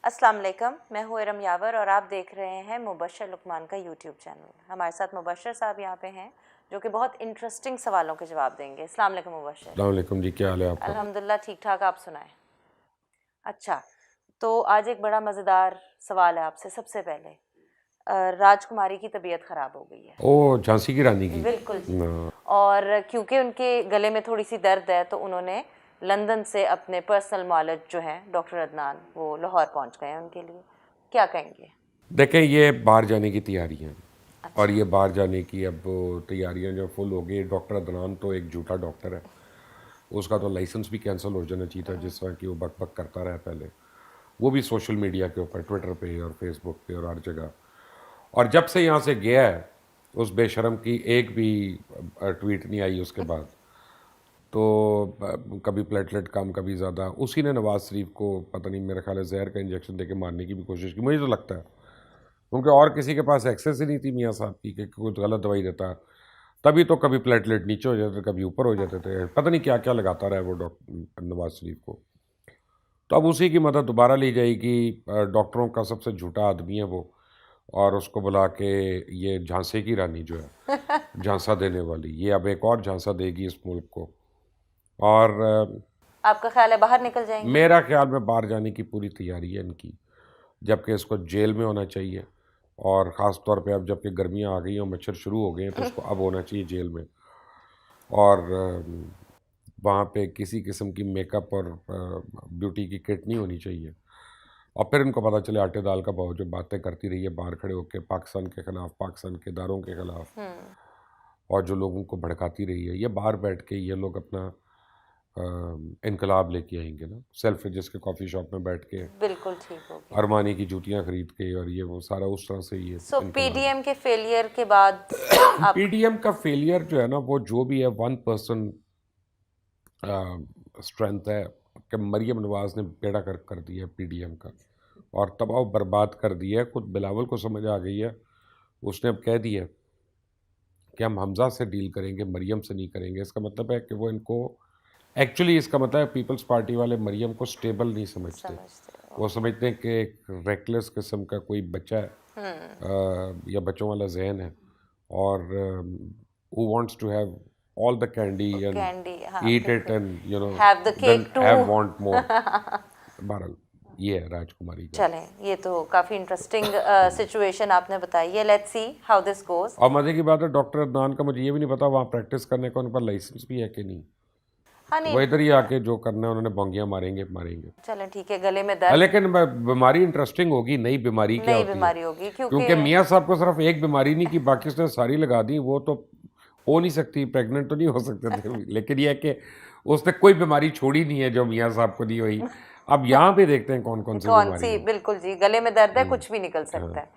अस्सलाम वालेकुम, मैं हूँ इरम यावर और आप देख रहे हैं मुबशर लुकमान का यूट्यूब चैनल। हमारे साथ मुबशर साहब यहाँ पे हैं जो कि बहुत इंटरेस्टिंग सवालों के जवाब देंगे। अस्सलाम वालेकुम मुबशर। अस्सलाम वालेकुम जी, क्या हाल है आपका? अल्हम्दुलिल्लाह ठीक ठाक, आप सुनाएं। अच्छा, तो आज एक बड़ा मज़ेदार सवाल है आपसे। सबसे पहले राजकुमारी की तबीयत ख़राब हो गई है। ओ, झांसी की रानी की। बिल्कुल जी। हाँ। और क्योंकि उनके गले में थोड़ी सी दर्द है तो उन्होंने लंदन से अपने पर्सनल मॉलेज जो हैं डॉक्टर अदनान, वो लाहौर पहुंच गए हैं उनके लिए। क्या कहेंगे? देखें, ये बाहर जाने की तैयारी है और अच्छा। ये बाहर जाने की अब तैयारियां जो फुल हो गई। डॉक्टर अदनान तो एक झूठा डॉक्टर है, उसका तो लाइसेंस भी कैंसिल हो जाना चाहिए था। जिस तरह की वो बक बक करता रहा पहले, वो भी सोशल मीडिया के ऊपर, ट्विटर पे और फेसबुक पे और हर जगह। और जब से यहाँ से गया है, उस बेशरम की एक भी ट्वीट नहीं आई उसके बाद। तो कभी प्लेटलेट कम कभी ज़्यादा, उसी ने नवाज शरीफ को पता नहीं, मेरे ख्याल है जहर का इंजेक्शन देके मारने की भी कोशिश की, मुझे तो लगता है। क्योंकि और किसी के पास एक्सेस ही नहीं थी मियाँ साहब की कि कुछ गलत दवाई देता। तभी तो कभी प्लेटलेट नीचे हो जाते, कभी ऊपर हो जाते थे, पता नहीं क्या क्या लगाता रहा है वो डॉक्टर नवाज शरीफ को। तो अब उसी की मदद दोबारा ली जाएगी। डॉक्टरों का सबसे झूठा आदमी है वो, और उसको बुला के ये झांसे की रानी जो है, झांसा देने वाली, ये अब एक और झांसा देगी इस मुल्क को। और आपका ख्याल है बाहर निकल जाएंगी? मेरा ख्याल में बाहर जाने की पूरी तैयारी है इनकी, जबकि इसको जेल में होना चाहिए। और ख़ास तौर पे अब जबकि गर्मियाँ आ गई हैं और मच्छर शुरू हो गए हैं, तो इसको अब होना चाहिए जेल में। और वहाँ पे किसी किस्म की मेकअप और ब्यूटी की किट नहीं होनी चाहिए। और फिर इनको पता चले आटे दाल का भाव, जो बातें करती रही है बाहर खड़े होकर पाकिस्तान के ख़िलाफ़, पाकिस्तान के इदारों के ख़िलाफ़, और जो लोगों को भड़काती रही है, ये बाहर बैठ के ये लोग अपना इनकलाब लेके आएंगे ना, सेल्फ्रिजेस के कॉफ़ी शॉप में बैठ के, बिल्कुल ठीक हो गया। अरमानी की जूतियां खरीद के, और ये वो सारा उस तरह से ये सो इनकलाब पीडीएम के फेलियर के बाद है। आप पीडीएम का फेलियर जो है ना, वो जो भी है 1% स्ट्रेंथ है कि मरियम नवाज ने बेड़ा कर दिया पीडीएम का, और तबाह बर्बाद कर दिया है। खुद बिलावल को समझ आ गई है, उसने अब कह दिया कि हम हमजा से डील करेंगे, मरियम से नहीं करेंगे। इसका मतलब है कि वो इनको, एक्चुअली इसका मतलब है पीपल्स पार्टी वाले मरियम को स्टेबल नहीं समझते। समझते हो? वो समझते हैं कि एक रेकलेस किस्म का कोई बच्चा है, या बच्चों वाला जहन है, और who wants to have all the candy and candy, हाँ ईट इट बिल्कुल। And have the then cake too. Have want more. बहरहाल ये है राजकुमारी का। चलें, ये तो काफ़ी इंटरेस्टिंग सिचुएशन आपने बताई है। Let's see how this goes. और मज़े की बात है, डॉक्टर अदनान का मुझे ये भी नहीं पता वहाँ प्रैक्टिस करने का उन पर लाइसेंस भी है कि नहीं। हाँ नहीं, वो इधर ही आके जो करना है उन्होंने बोंगियाँ मारेंगे मारेंगे। चलें ठीक है, गले में दर्द, लेकिन बीमारी इंटरेस्टिंग होगी, नई बीमारी क्या नई होती है। बीमारी होगी क्योंकि क्योंकि मियाँ साहब को सिर्फ एक बीमारी नहीं की, बाकी उसने सारी लगा दी। वो तो हो नहीं सकती, प्रेग्नेंट तो नहीं हो सकते थे। लेकिन यह है कि उसने कोई बीमारी छोड़ी नहीं है जो मियाँ साहब को नहीं हुई। अब यहाँ पे देखते हैं कौन कौन सी कौन सी, बीमारियाँ। बिल्कुल जी, गले में दर्द है, कुछ भी निकल सकता हाँ। है।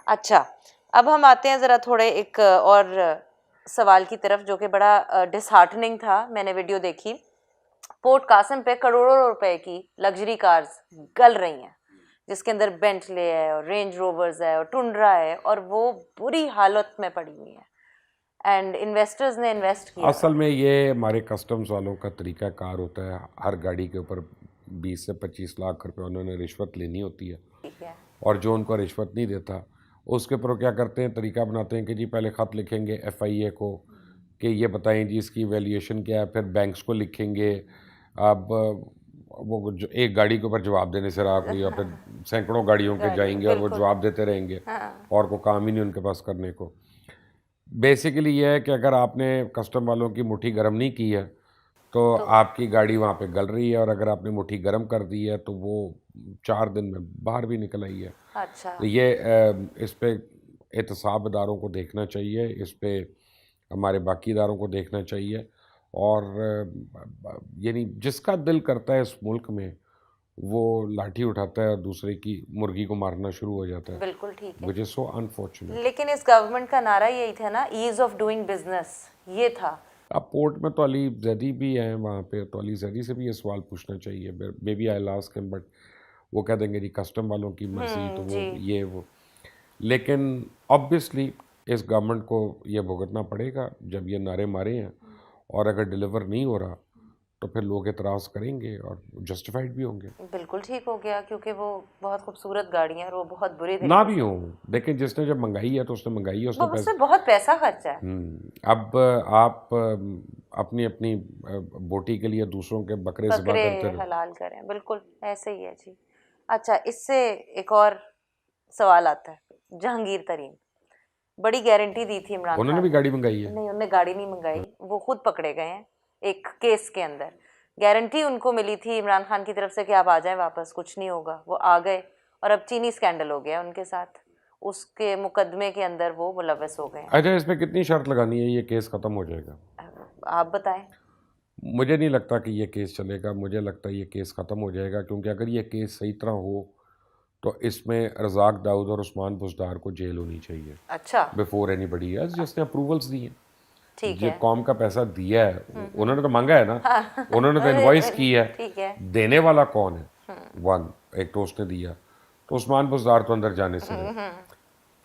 अच्छा, अब हम आते हैं ज़रा थोड़े एक और सवाल की तरफ जो कि बड़ा डिसहार्टनिंग था। मैंने वीडियो देखी, पोर्ट कासिम पे करोड़ों रुपए की लग्जरी कार्स गल रही हैं, जिसके अंदर बेंटले है और रेंज रोवर्स है और टुंड्रा है, और वो बुरी हालत में पड़ी हुई है एंड इन्वेस्टर्स ने इन्वेस्ट किया हुआ असल है। में ये हमारे कस्टम्स वालों का तरीका कार होता है, हर गाड़ी के ऊपर 20 से 25 लाख रुपए उन्होंने रिश्वत लेनी होती है। ठीक है। और जो उनको रिश्वत नहीं देता, उसके ऊपर वो क्या करते हैं, तरीका बनाते हैं कि जी पहले ख़त लिखेंगे एफआईए को कि ये बताएं जी इसकी वैल्यूएशन क्या है, फिर बैंक्स को लिखेंगे। अब वो जो एक गाड़ी के ऊपर जवाब देने से राह कोई, और फिर सैकड़ों गाड़ियों के गाड़ी जाएंगे और वो बिल्कुल। जवाब देते रहेंगे, हाँ। और को काम ही नहीं उनके पास करने को। बेसिकली ये है कि अगर आपने कस्टम वालों की मुट्ठी गर्म नहीं की है, तो तो आपकी गाड़ी वहाँ पे गल रही है, और अगर आपने मुट्ठी गर्म कर दी है तो वो 4 दिन में बाहर भी निकल आई है। अच्छा, तो ये इस पे एहतसाब इदारों को देखना चाहिए, इस पे हमारे बाकी इदारों को देखना चाहिए। और यानी जिसका दिल करता है इस मुल्क में, वो लाठी उठाता है और दूसरे की मुर्गी को मारना शुरू हो जाता है, बिल्कुल ठीक है। Which is so unfortunate. लेकिन इस गवर्नमेंट का नारा यही था ना, ईज ऑफ डूइंग बिजनेस, ये था। अब पोर्ट में तो अली जैदी भी हैं वहाँ पे, तो अली जैदी से भी ये सवाल पूछना चाहिए। Maybe I ask him, but वो कह देंगे जी कस्टम वालों की मर्जी, तो जी। वो ये वो। लेकिन ऑब्वियसली इस गवर्नमेंट को ये भुगतना पड़ेगा जब ये नारे मारे हैं, और अगर डिलीवर नहीं हो रहा तो फिर लोग एतराज़ करेंगे और जस्टिफाइड भी होंगे। बिल्कुल ठीक हो गया, क्योंकि वो बहुत खूबसूरत गाड़ी है और वो बहुत बुरी ना तरीके भी से, हो, लेकिन जिसने जब मंगाई है तो उसने मंगाई है, उसने वो उससे पैसे। बहुत पैसा खर्चा है। अब आप अपनी अपनी बोटी के लिए दूसरों के बकरे ज़िबा बकरे करते रहो। हलाल करें, बिल्कुल ऐसे ही है जी। अच्छा, इससे एक और सवाल आता है, जहांगीर तरीन बड़ी गारंटी दी थी इमरान उन्होंने खान भी ने। गाड़ी मंगाई है। नहीं, उन्होंने गाड़ी नहीं मंगाई, वो खुद पकड़े गए हैं एक केस के अंदर। गारंटी उनको मिली थी इमरान खान की तरफ से कि आप आ जाएं वापस, कुछ नहीं होगा। वो आ गए और अब चीनी स्कैंडल हो गया उनके साथ, उसके मुकदमे के अंदर वो मुलव्वस हो गए हैं। अच्छा, इसमें कितनी शर्त लगानी है ये केस ख़त्म हो जाएगा? आप बताएं। मुझे नहीं लगता कि ये केस चलेगा, मुझे लगता है ये केस ख़त्म हो जाएगा, क्योंकि अगर ये केस सही तरह हो तो इसमें रज़ाक दाऊद और उस्मान बुज़दार को जेल होनी चाहिए अच्छा, बिफोर एनीबडी एल्स, जिसने अप्रूवल्स दी हैं। ठीक जो है। कौम का पैसा दिया है उन्होंने तो मांगा है ना, उन्होंने तो अरे, इनवॉइस की है। ठीक है। देने वाला कौन है? वन, एक तो उसने दिया, तो उस्मान बुज़दार तो अंदर जाने से है,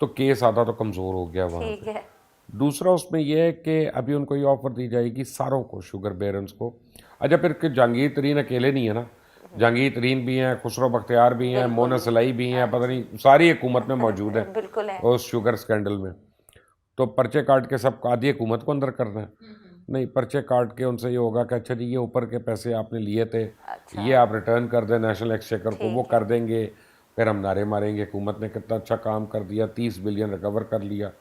तो केस आधा तो कमज़ोर हो गया वहाँ ठीक पे। है। दूसरा उसमें यह है कि अभी उनको ये ऑफ़र दी जाएगी सारों को, शुगर बेरन्स को। अच्छा, फिर कि जहांगीर तरीन अकेले नहीं है ना, जहांगीर तरीन भी हैं, खुसरो बख्तियार भी हैं, मोना सलाई भी हैं, पता नहीं सारी हुकूमत में मौजूद है बिल्कुल है। उस शुगर स्कैंडल में। तो पर्चे काट के सब आधी हुकूमत को अंदर करना है? नहीं, पर्चे काट के उनसे ये होगा कि अच्छा जी ये ऊपर के पैसे आपने लिए थे, अच्छा, ये आप रिटर्न कर दें नेशनल एक्सचेकर को, वो ठीक कर देंगे। फिर हम नारे मारेंगे हुकूमत ने कितना अच्छा काम कर दिया, 30 बिलियन रिकवर कर लिया।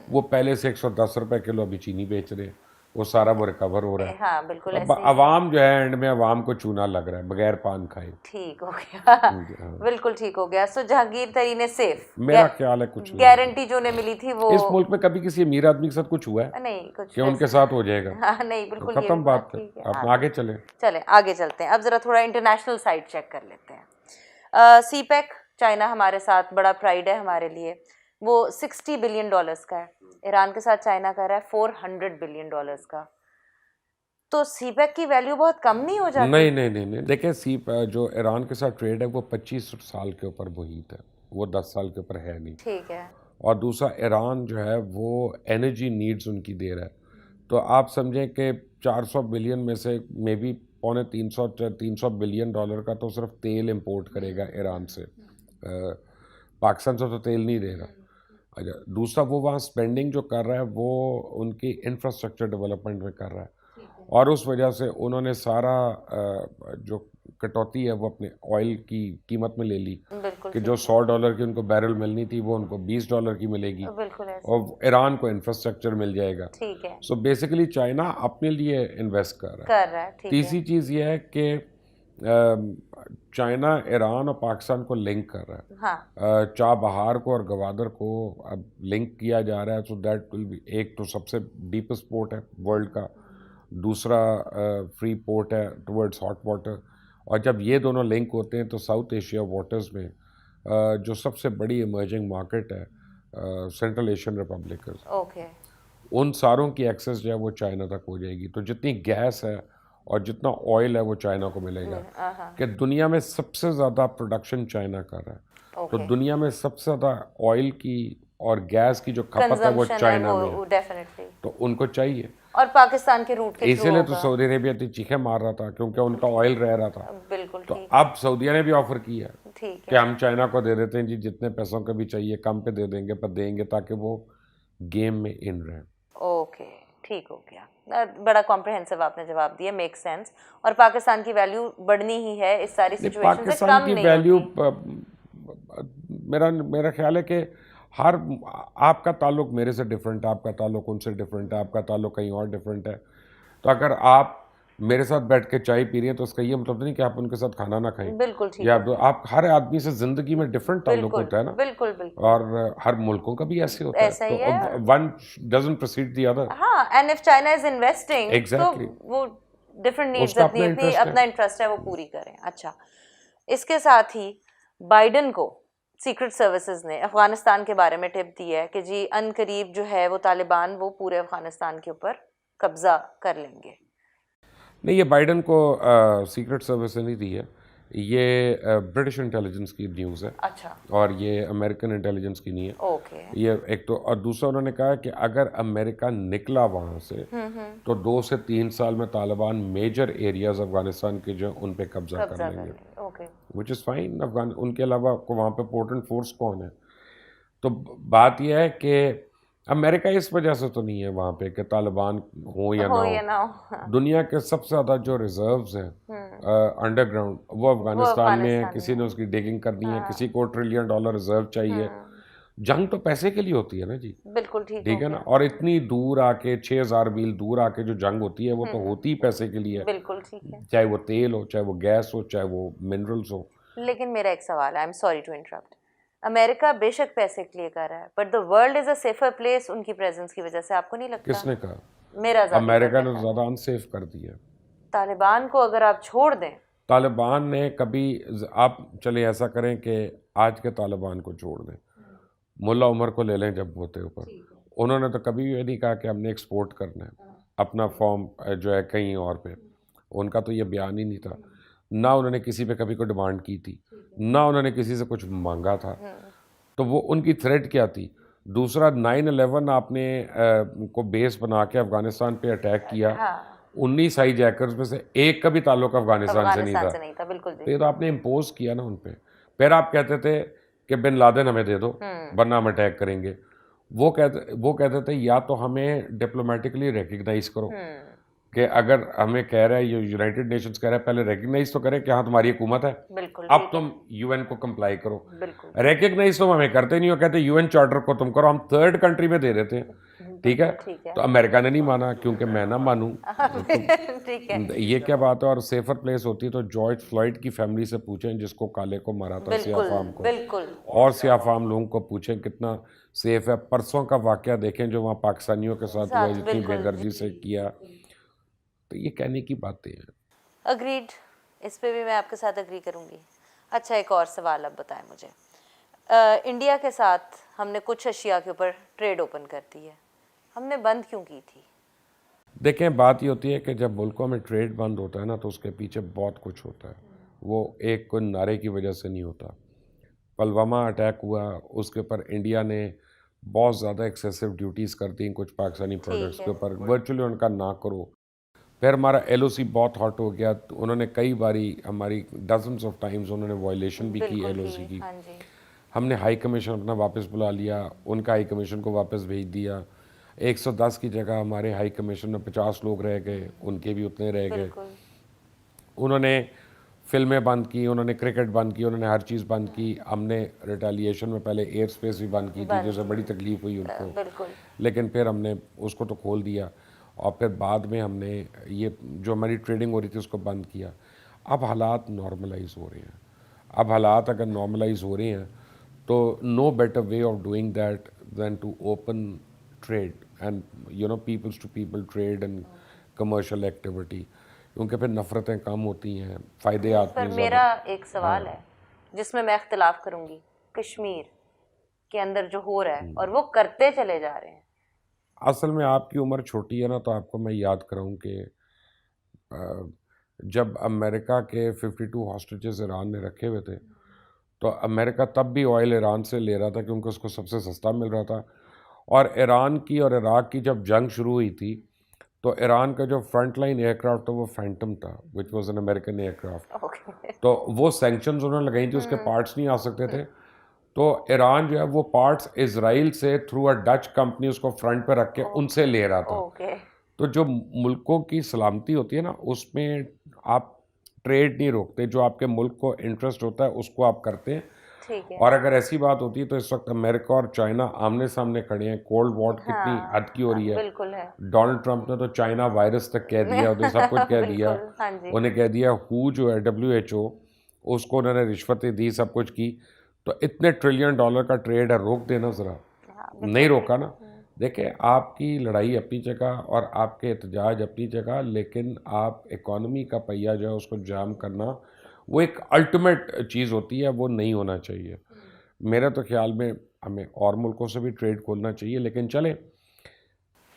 वो पहले से 110 रुपए किलो अभी चीनी बेच रहे हैं, वो सारा वो रिकवर हो रहा है। हाँ, बिल्कुल अब ऐसे ही है। आवाम जो है एंड में आवाम को चूना लग रहा है बगैर पान खाए। ठीक हो गया। हाँ। बिल्कुल ठीक हो गया। सो जहांगीर तरीन है सेफ। मेरा ख्याल है कुछ नहीं होगा। गारंटी जो उन्हें मिली थी वो इस मुल्क में कभी किसी अमीर आदमी के साथ कुछ हुआ है नहीं, कुछ कि उनके वैसे साथ हो जाएगा? हाँ, नहीं, तो बिल्कुल ये खत्म भी बात बात है, ठीक है। आप हाँ, आगे चले। चले आगे चलते हैं। अब जरा थोड़ा इंटरनेशनल साइड चेक कर लेते हैं। सीपैक, चाइना हमारे साथ बड़ा प्राइड है हमारे लिए, वो $60 बिलियन का है। ईरान के साथ चाइना कर रहा है $400 बिलियन का। तो सीपैक की वैल्यू बहुत कम नहीं हो जाती? नहीं नहीं नहीं नहीं, देखिए जो ईरान के साथ ट्रेड है वो 25 साल के ऊपर मुहित है, वो 10 साल के ऊपर है नहीं। ठीक है। और दूसरा, ईरान जो है वो एनर्जी नीड्स उनकी दे रहा है, तो आप समझें कि 400 बिलियन में से मे बी पौने 300 बिलियन डॉलर का तो सिर्फ तेल इंपोर्ट करेगा ईरान से। पाकिस्तान से तो तेल नहीं दे रहा। अच्छा, दूसरा वो वहाँ स्पेंडिंग जो कर रहा है वो उनकी इंफ्रास्ट्रक्चर डेवलपमेंट में कर रहा है, और उस वजह से उन्होंने सारा जो कटौती है वो अपने ऑयल की कीमत में ले ली, बिल्कुल कि जो $100 की उनको बैरल मिलनी थी वो उनको $20 की मिलेगी, बिल्कुल ऐसे। और ईरान को इंफ्रास्ट्रक्चर मिल जाएगा। ठीक है। सो बेसिकली चाइना अपने लिए इन्वेस्ट कर रहा है। कर रहा है, ठीक है। तीसरी चीज़ ये है कि चाइना ईरान और पाकिस्तान को लिंक कर रहा है। हाँ, चाबहार को और गवादर को अब लिंक किया जा रहा है, सो दैट विल बी, एक तो सबसे डीपेस्ट पोर्ट है वर्ल्ड का, दूसरा फ्री पोर्ट है टुवर्ड्स हॉट वाटर, और जब ये दोनों लिंक होते हैं तो साउथ एशिया वाटर्स में जो सबसे बड़ी इमर्जिंग मार्केट है सेंट्रल एशियन रिपब्लिक, ओके। उन सारों की एक्सेस जो है वो चाइना तक हो जाएगी। तो जितनी गैस है और जितना ऑयल है वो चाइना को मिलेगा, हाँ, कि दुनिया में सबसे ज़्यादा प्रोडक्शन चाइना कर रहा है। तो ओके। दुनिया में सबसे ज़्यादा ऑयल की और गैस की जो खपत है वो कंजम्पशन है चाइना में है, वो डेफिनेटली। तो उनको चाहिए। और पाकिस्तान के रूट के थ्रू इसीलिए तो होगा। सऊदी अरेबिया इतनी चीखें मार रहा था, क्योंकि उनका ऑयल रह रहा था। बिल्कुल तो ठीक। अब सऊदीया ने भी ऑफर किया ठीक कि है। हम चाइना को दे देते हैं जी, जितने पैसों का भी चाहिए कम पे दे देंगे, पर देंगे ताकि वो गेम में इन रहे। ओके, ठीक हो गया। बड़ा कॉम्प्रिहेंसिव आपने जवाब दिया, मेक सेंस। और पाकिस्तान की वैल्यू बढ़नी ही है इस सारी सिचुएशन से, पाकिस्तान कम की नहीं वैल्यू होती। मेरा ख्याल है कि हर आपका ताल्लुक मेरे से डिफरेंट है, आपका ताल्लुक उनसे डिफरेंट है, आपका ताल्लुक कहीं और डिफरेंट है। तो अगर आप मेरे साथ बैठ के चाय पी रही हैं तो उसका ये मतलब नहीं कि आप उनके साथ खाना ना खाएं, बिल्कुल ठीक या है। आप हर आदमी से ज़िंदगी में डिफरेंट ताल्लुक बिल्कुल होता है ना, बिल्कुल बिल्कुल और हर मुल्कों का भी ऐसे होता है। ऐसा ही तो है। One doesn't proceed the other. हाँ, and if China is investing तो एग्जैक्टली, वो डिफरेंट नीड्स, उसका अपनी अपना अपनी इंटरेस्ट अपना है। इंटरेस्ट है वो पूरी करें। अच्छा, इसके साथ ही बाइडन को सीक्रेट सर्विसेज ने अफगानिस्तान के बारे में टिप दी है कि जी अनकरीब जो है वो तालिबान वो पूरे अफगानिस्तान के ऊपर कब्जा कर लेंगे। नहीं, ये बाइडन को सीक्रेट सर्विस ने नहीं दी है, ये ब्रिटिश इंटेलिजेंस की न्यूज़ है अच्छा, और ये अमेरिकन इंटेलिजेंस की नहीं है। ओके। ये एक तो, और दूसरा उन्होंने कहा कि अगर अमेरिका निकला वहाँ से तो 2 से 3 साल में तालिबान मेजर एरियाज अफगानिस्तान के जो उन पे कब्जा कर कब्जा कर लेंगे, लेंगे, okay. Which is fine. Afghan उनके अलावा को वहाँ पे पोर्टेंट फोर्स कौन है? तो बात यह है कि अमेरिका इस वजह से तो नहीं है वहाँ पे कि तालिबान हो या ना हो हो। या ना हो, हाँ। दुनिया के सबसे ज़्यादा जो रिजर्व्स हैं अंडरग्राउंड, वो वो अफगानिस्तान में है। अफगानिस्तान किसी में ने है। उसकी डिगिंग करनी है, हाँ। किसी को $1 ट्रिलियन रिजर्व चाहिए। जंग तो पैसे के लिए होती है ना जी, बिल्कुल ठीक हो ठीक है ना। गया। और इतनी दूर आके 6,000 मील दूर आके जो जंग होती है वो तो होती ही पैसे के लिए है, बिल्कुल ठीक है। चाहे वो तेल हो, चाहे वो गैस हो, चाहे वो मिनरल्स हो। लेकिन मेरा एक सवाल है, I am sorry to interrupt. America बेशक पैसे के लिए कर रहा है, but the world is a safer place उनकी प्रेजेंस की वजह से, आपको नहीं लगता? किसने कहा? मेरा ज़ाती अमेरिका तौर ने पे ख्याल है। ज़्यादा अनसेफ कर दिया। तालिबान को अगर आप छोड़ दें, तालिबान ने कभी, आप चलिए ऐसा करें कि आज के तालिबान को छोड़ दें, मुल्ला उमर को ले लें जब वो थे ऊपर, उन्होंने तो कभी ये नहीं कहा कि हमने एक्सपोर्ट करना है अपना फॉर्म जो है कहीं और पे। उनका तो ये बयान ही नहीं था। ना उन्होंने किसी पे कभी कोई डिमांड की थी, ना उन्होंने किसी से कुछ मांगा था। तो वो उनकी थ्रेट क्या थी? दूसरा, 9/11 आपने को बेस बना के अफगानिस्तान पे अटैक किया। हाँ, 19 हाई जैकर्स में से एक का भी ताल्लुक अफगानिस्तान से नहीं अफगानिस्तान था। से नहीं था, बिल्कुल तो जी। ये तो आपने इम्पोज किया ना उन पे। फिर आप कहते थे कि बिन लादेन हमें दे दो वरना हम अटैक करेंगे। वो कहते थे या तो हमें डिप्लोमेटिकली रिकग्नाइज करो कि अगर हमें कह रहा है, ये यूनाइटेड नेशंस कह रहा है, पहले रिकग्नाइज तो करें कि हाँ तुम्हारी हुकूमत है, बिल्कुल अब ठीक तुम यूएन को कंप्लाई करो। है, बिल्कुल रिकग्नाइज तो हमें करते नहीं हो, कहते यूएन चार्टर को तुम करो, हम थर्ड कंट्री में दे देते हैं, ठीक है। बिल्कुल ठीक है। तो अमेरिका ने नहीं माना क्योंकि मैं ना मानूं। ठीक है, ये क्या बात है? और सेफर प्लेस होती तो जॉर्ज फ्लॉयड की फैमिली से पूछें जिसको काले को मारा था, बिल्कुल सियाफाम को, बिल्कुल। और सियाफाम लोगों को पूछें कितना सेफ है। परसों का वाकया देखें जो वहाँ पाकिस्तानियों के साथ हुआ, जितनी बिल्कुल बेदर्दी से किया। तो ये कहने की बातें हैं। अग्रीड, इस पे भी मैं आपके साथ अग्री करूँगी। अच्छा, एक और सवाल अब बताएं मुझे। इंडिया के साथ हमने कुछ अशिया के ऊपर ट्रेड ओपन कर दी है, हमने बंद क्यों की थी? देखें, बात ये होती है कि जब मुल्कों में ट्रेड बंद होता है ना तो उसके पीछे बहुत कुछ होता है। वो एक कोई नारे की वजह से नहीं होता। पुलवामा अटैक हुआ, उसके ऊपर इंडिया ने बहुत ज़्यादा एक्सेसिव ड्यूटीज़ कर दी कुछ पाकिस्तानी प्रोडक्ट्स के ऊपर, वर्चुअली उनका ना करो। फिर हमारा एलओसी बहुत हॉट हो गया, तो उन्होंने कई बारी हमारी डजन्स ऑफ टाइम्स उन्होंने वायलेशन भी की एलओसी की। हाँ जी। हमने हाई कमीशन अपना वापस बुला लिया, उनका हाई कमीशन को वापस भेज दिया। 110 की जगह हमारे हाई कमीशन में 50 लोग रह गए, उनके भी उतने रह गए। उन्होंने फिल्में बंद की, उन्होंने क्रिकेट बंद की, उन्होंने हर चीज़ बंद की। हमने रिटेलिएशन में पहले एयर स्पेस भी बंद की थी, जिससे बड़ी तकलीफ हुई उनको, लेकिन फिर हमने उसको तो खोल दिया। और फिर बाद में हमने ये जो हमारी ट्रेडिंग हो रही थी उसको बंद किया। अब हालात नॉर्मलाइज हो रहे हैं। अब हालात अगर नॉर्मलाइज हो रहे हैं तो no better way of doing that than to open trade and peoples to people trade and commercial activity, क्योंकि फिर नफ़रतें कम होती हैं, फ़ायदे आते हैं। पर मेरा एक सवाल है जिसमें मैं इख्तिलाफ करूंगी, कश्मीर के अंदर जो हो रहा है और वो करते चले जा रहे हैं। असल में आपकी उम्र छोटी है ना, तो आपको मैं याद कराऊं कि जब अमेरिका के 52 हॉस्टेजेस ईरान ने रखे हुए थे, तो अमेरिका तब भी ऑयल ईरान से ले रहा था क्योंकि उसको सबसे सस्ता मिल रहा था। और ईरान की और इराक की जब जंग शुरू हुई थी तो ईरान का जो फ्रंट लाइन एयरक्राफ्ट था वो फैंटम था, which was an American aircraft. तो वो सैंक्शंस उन्होंने लगाई थी, उसके पार्ट्स नहीं आ सकते थे। तो ईरान जो है वो पार्ट्स इजराइल से थ्रू अ डच कंपनी उसको फ्रंट पे रख के उनसे ले रहा था। तो जो मुल्कों की सलामती होती है ना, उसमें आप ट्रेड नहीं रोकते, जो आपके मुल्क को इंटरेस्ट होता है उसको आप करते हैं। और अगर ऐसी बात होती है तो इस वक्त अमेरिका और चाइना आमने सामने खड़े हैं। कोल्ड वॉर कितनी हद की हो रही है। डोनाल्ड ट्रंप ने तो चाइना वायरस तक कह दिया, उन्हें सब कुछ कह दिया। उन्हें कह दिया हु जो है WHO, उसको उन्होंने रिश्वतें दी, सब कुछ की। तो इतने $1 ट्रिलियन का ट्रेड है, रोक देना ज़रा। नहीं रोका ना। देखिए, आपकी लड़ाई अपनी जगह और आपके एहतजाज अपनी जगह, लेकिन आप इकॉनमी का पहिया जो है उसको जाम करना, वो एक अल्टीमेट चीज़ होती है, वो नहीं होना चाहिए। मेरे तो ख्याल में हमें और मुल्कों से भी ट्रेड खोलना चाहिए, लेकिन चले,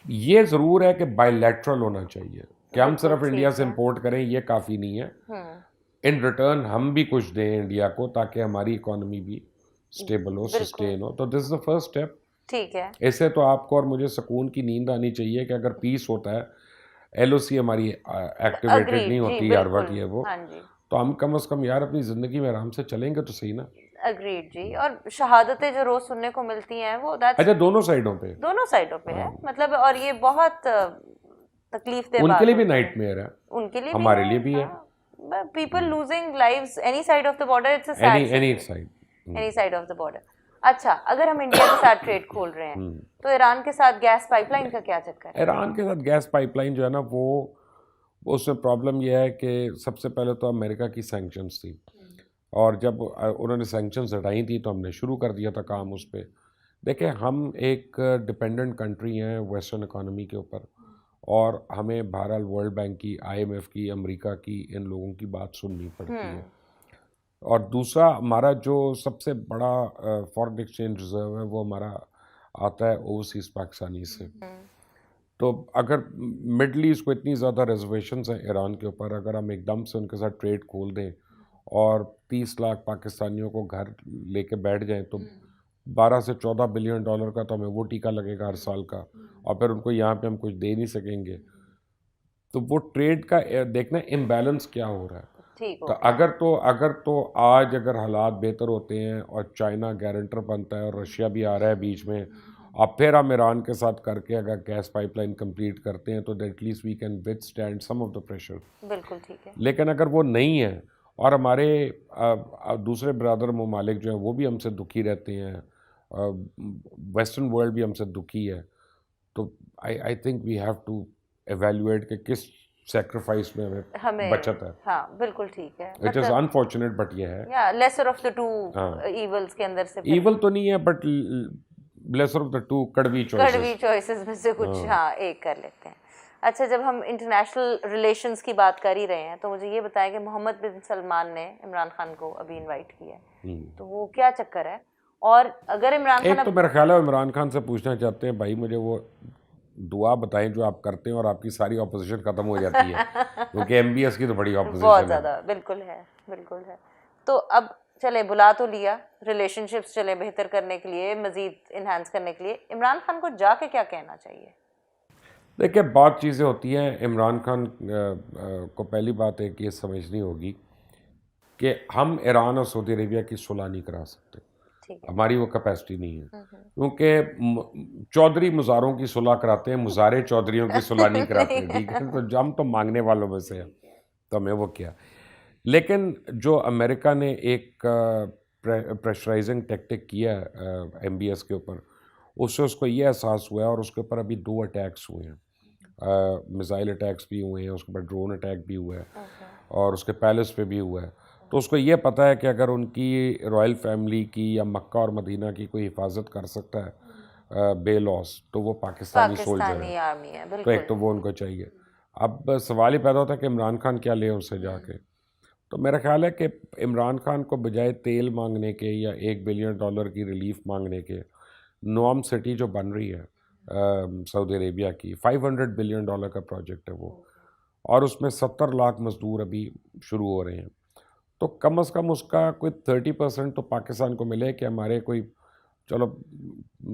ये ज़रूर है कि बायलैटरल होना चाहिए कि हम सिर्फ इंडिया से इंपोर्ट करें, ये काफ़ी नहीं है। इन रिटर्न हम भी कुछ दें इंडिया को, ताकि हमारी इकोनॉमी भी स्टेबल हो, बिल्कुल। सस्टेन हो। तो this is the first step. ठीक है। इससे तो आपको और मुझे सुकून की नींद आनी चाहिए कि अगर पीस होता है, एलओसी हमारी एक्टिवेटेड नहीं अग्रीड जी, होती हर वक्त, बिल्कुल। ये वो, हाँ जी। तो हम कम से कम यार अपनी ज़िंदगी में आराम से चलेंगे तो सही ना। अग्रीड जी। और शहादतें जो रोज सुनने को मिलती हैं वो दैट्स अच्छा, दोनों साइडों पे। दोनों साइडों पे है, मतलब, और ये बहुत तकलीफ दे उनके बात लिए भी होती है। नाइटमेयर है, उनके लिए भी हमारे है, लिए भी है। हाँ। People losing lives any side of the border, it's a any sad any situation. Side. Any side of the border. अच्छा, अगर हम इंडिया के साथ ट्रेड खोल रहे हैं तो ईरान के साथ गैस पाइपलाइन का क्या चक्कर है? ईरान के साथ गैस पाइपलाइन जो है ना, वो उसमें प्रॉब्लम यह है कि सबसे पहले तो अमेरिका की सैंक्शंस थी, और जब उन्होंने सैंक्शंस हटाई थी तो हमने शुरू कर दिया था काम उस पर। देखिए, हम एक डिपेंडेंट कंट्री हैं वेस्टर्न इकोनॉमी के ऊपर, और हमें बहरहाल वर्ल्ड बैंक की, आईएमएफ की, अमेरिका की, इन लोगों की बात सुननी पड़ती है। और दूसरा, हमारा जो सबसे बड़ा फॉरेन एक्सचेंज रिजर्व है वो हमारा आता है ओवरसीज़ पाकिस्तानी से। तो अगर मिडल ईस्ट को इतनी ज़्यादा रिजर्वेशंस हैं ईरान के ऊपर, अगर हम एकदम से उनके साथ ट्रेड खोल दें और 30 लाख पाकिस्तानियों को घर लेके बैठ जाएं, तो 12 से 14 बिलियन डॉलर का तो हमें वो टीका लगेगा हर साल का, और फिर उनको यहाँ पे हम कुछ दे नहीं सकेंगे। तो वो ट्रेड का देखना इम्बैलेंस क्या हो रहा है। ठीक तो होता है। अगर आज अगर हालात बेहतर होते हैं और चाइना गारंटर बनता है और रशिया भी आ रहा है बीच में, अब फिर हम ईरान के साथ करके अगर गैस पाइपलाइन कंप्लीट करते हैं, तो at least we can withstand some of the pressure. बिल्कुल ठीक है। लेकिन अगर वो नहीं है, और हमारे दूसरे ब्रदर ममालिक जो हैं वो भी हमसे दुखी रहते हैं, वेस्टर्न वर्ल्ड भी हमसे दुखी है, तो I think we have to evaluate कि किस सेक्रीफाइस में हमें हमें, बचत है। हाँ बिल्कुल ठीक है, इट इज़ मतलब अनफॉर्चुनेट, बट ये है। या लेसर ऑफ द टू हाँ, इवल्स के अंदर से फिर ईवल तो नहीं है, but lesser of the two कड़वी कड़वी चॉइसेस। चॉइसेस में से कुछ, हाँ, एक कर लेते हैं। अच्छा, जब हम इंटरनेशनल रिलेशंस की बात कर ही रहे हैं तो मुझे ये बताएं कि मोहम्मद बिन सलमान ने इमरान खान को अभी इनवाइट किया है, तो वो क्या चक्कर है? और अगर इमरान खान एक तो मेरा ख्याल है इमरान खान से पूछना चाहते हैं, भाई मुझे वो दुआ बताएं जो आप करते हैं और आपकी सारी ऑपोजिशन खत्म हो जाती है, क्योंकि एमबीएस की तो बड़ी बहुत ऑपोजिशन है। ज़्यादा, बिल्कुल है, बिल्कुल है। तो अब चले, बुला तो लिया, रिलेशनशिप्स चले बेहतर करने के लिए, मज़ीद इन्हांस करने के लिए, इमरान खान को जाके क्या कहना चाहिए? देखिए, बहुत चीज़ें होती हैं। इमरान खान को पहली बात है कि ये समझनी होगी कि हम ईरान और सऊदी अरेबिया की सुलह नहीं करा सकते, ठीक है। हमारी वो कैपेसिटी नहीं है, क्योंकि चौधरी मुजारों की सुलह कराते हैं, मुजारे चौधरियों की सुलह नहीं कराते, ठीक है। तो हम तो मांगने वालों में से हैं, तो हमें वो किया। लेकिन जो अमेरिका ने एक प्रेशराइजिंग टेक्टिक किया एमबीएस के ऊपर, उससे उसको ये एहसास हुआ है, और उसके ऊपर अभी 2 अटैक्स हुए हैं, मिसाइल अटैक्स भी हुए हैं, उसके बाद ड्रोन अटैक भी हुआ है, और उसके पैलेस पे भी हुआ है। तो उसको ये पता है कि अगर उनकी रॉयल फैमिली की या मक्का और मदीना की कोई हिफाजत कर सकता है बेलॉस, तो वो पाकिस्तानी सोल्जर है। आर्मी है, तो बिल्कुल। एक तो वो उनको चाहिए। अब सवाल ही पैदा होता है कि इमरान खान क्या ले उससे जाके। तो मेरा ख्याल है कि इमरान खान को बजाय तेल मांगने के या $1 बिलियन की रिलीफ मांगने के, नोम सिटी जो बन रही है सऊदी अरेबिया की, $500 बिलियन का प्रोजेक्ट है वो, और उसमें 70 लाख मजदूर अभी शुरू हो रहे हैं। तो कम से कम उसका कोई 30% तो पाकिस्तान को मिले, कि हमारे कोई, चलो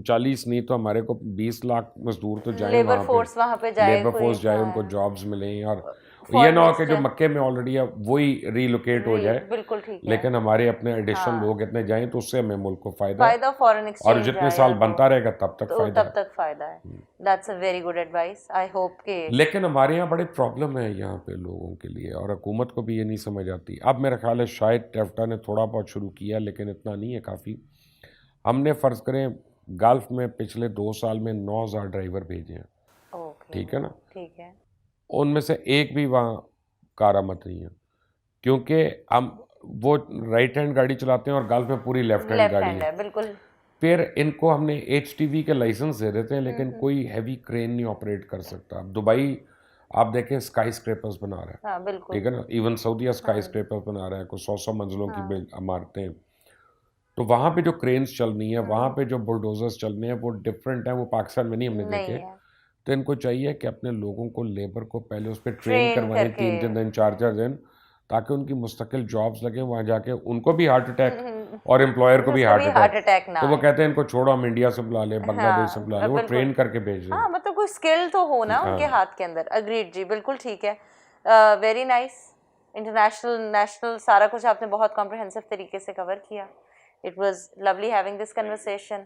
40 नहीं तो हमारे को 20 लाख मजदूर तो जाएं लेबर वहाँ फोर्स पे, वहाँ पे जाए, लेबर कोई, फोर्स जाए, हाँ, उनको जॉब्स मिलें, और ये फॉरेन ना हो कि जो एक्सचेंज, मक्के में ऑलरेडी है वही रीलोकेट हो जाए, बिल्कुल ठीक है। लेकिन हमारे अपने एडिशनल हाँ, लोग इतने जाएं, तो उससे हमें मुल्क को फ़ायदा है, फायदा फॉरेन और एक्सचेंज जितने आएगा साल बनता रहेगा तब तक तो फ़ायदा तब है। तक फायदा है। That's a very good advice, I hope के। लेकिन हमारे यहाँ बड़ी प्रॉब्लम है यहाँ पे लोगों के लिए, और हुकूमत को भी ये नहीं समझ आती। अब मेरा ख्याल है शायद टेफ्टा ने थोड़ा बहुत शुरू किया, लेकिन इतना नहीं है काफ़ी। हमने फ़र्ज़ करें गल्फ़ में पिछले 2 साल में 9,000 ड्राइवर भेजे हैं, ओके, ठीक है ना। ठीक है। उनमें से एक भी वहाँ कारामत नहीं है, क्योंकि हम वो राइट हैंड गाड़ी चलाते हैं और गल्फ़ में पूरी लेफ्ट हैंड लेफ्ट गाड़ी हैंड है। है, बिल्कुल। फिर इनको हमने एचटीवी के लाइसेंस दे देते हैं, लेकिन कोई हैवी क्रेन नहीं ऑपरेट कर सकता। अब दुबई आप देखें स्काई स्क्रेपर्स बना रहा है, हाँ, बिल्कुल। ठीक है ना। इवन सऊदीया स्काई स्क्रेपर्स बना रहा है, कुछ 100 मंजिलों की इमारतें। तो वहाँ पे जो क्रेन्स चलनी है, वहाँ पे जो बुलडोजर्स चलने हैं, वो डिफरेंट हैं, वो पाकिस्तान में नहीं हमने नहीं देखे। है, तो इनको चाहिए कि अपने लोगों को, लेबर को पहले उस पर ट्रेन ट्रेन करवाएं करके। 3-3 दिन, 4-4 दिन, ताकि उनकी मुस्तकिल जॉब्स लगे, वहाँ जाके उनको भी हार्ट अटैक और एम्प्लॉयर को भी उसको हार्ट भी हार्ट अटैक। अटैक ना तो वो आए। कहते हैं इनको छोड़ो, हम इंडिया से बुला ले, बांग्लादेश से बुला ले, वो बिल्कुल। ट्रेन करके भेज रहे हाँ हैं। मतलब कोई स्किल तो हो ना उनके हाँ। हाथ के अंदर। अग्रीड जी, बिल्कुल ठीक है। Very nice. इंटरनेशनल, नेशनल, सारा कुछ आपने बहुत कॉम्प्रिहेंसिव तरीके से कवर किया। It was lovely having this conversation.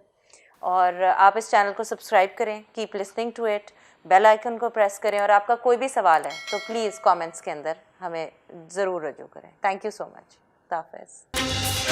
और आप इस चैनल को सब्सक्राइब करें, keep listening to it, bell icon को प्रेस करें, और आपका कोई भी सवाल है तो प्लीज़ कमेंट्स के अंदर हमें ज़रूर रजू करें। Thank you so much. खुदा हाफिज़।